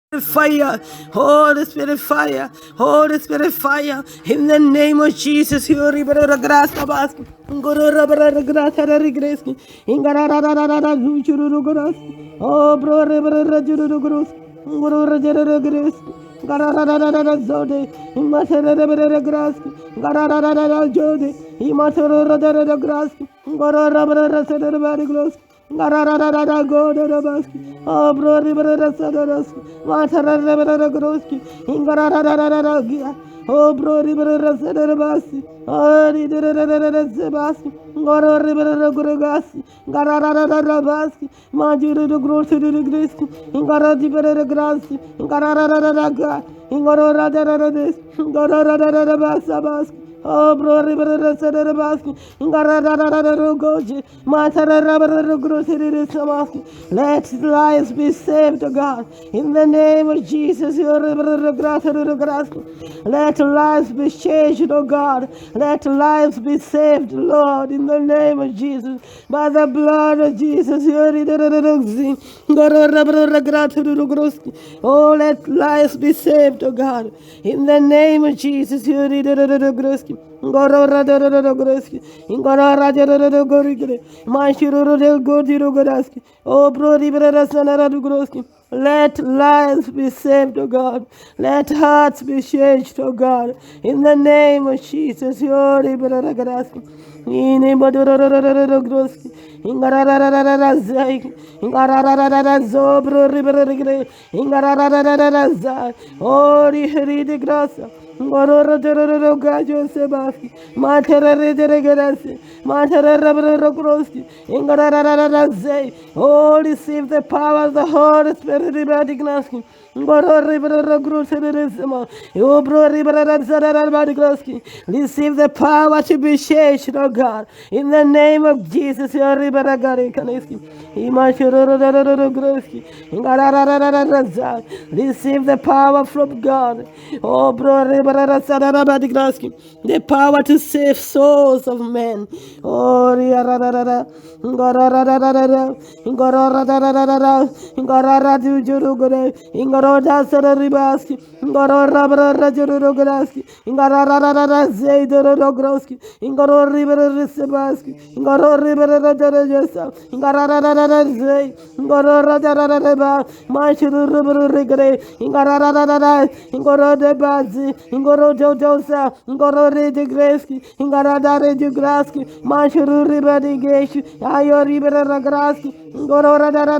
Fire, Holy Spirit fire, Holy Spirit fire, in the name of Jesus, you ribera graça basco, ngorora bara graça regreski, ingarara juru graça, oh bro ribera juru graça, ngorora jara graça, garara zode, imasera ribera graça, garara jode, imasera jara graça, ngorora bara sera bara graça. Garararara go to the basket. Oh, bro, river, Sadaraski. Water, river, Groski. Ingarararara gia. Oh, bro, river, Sadarabasi. Oh, river, Sebasti. Goro, river, Guragasi. Garararara baski. Majuru, grocery, griski. Ingarati, grassi. Ingarararara ga. Ingoro, radar, Goro, basabaski. Oh, bro, river, Sadarabaski. Ingarararara goji. Let lives be saved, O God. In the name of Jesus, let lives be changed, O God. Let lives be saved, Lord, in the name of Jesus. By the blood of Jesus. Oh, let lives be saved, O God. In the name of Jesus. Ingoro oh, let lives be saved, O God. Let hearts be changed, O God. In the name of Jesus. Ini badurarararara groski, ingararararara zaik, ingararararara zobro riberigre, ingararararara zai, ori heride grasa, ngorororororo gajo sebaski, materere deregerase, materere groski, ingararararara zai, oh, receive the power of the Holy Spirit, riberignaski, ngorororororo groseresema, obro riberarararara. Receive the power to be changed, oh God. In the name of Jesus, receive the power from God. Oh, bro, the power to save souls of men. Oh, Groski, Ingoro River Sebaski, Ingoro River Rajarajasa, Ingarara Zay, Ingoro Rajaraba, Mashuru River Rigre, Ingarara, Ingoro de Bazi, Ingoro Jojosa, Ingoro Rede Greski, Ingarada Rede Graski, Mashuru River de Gesh, Ayo River Ragraski, Ingoro Radara.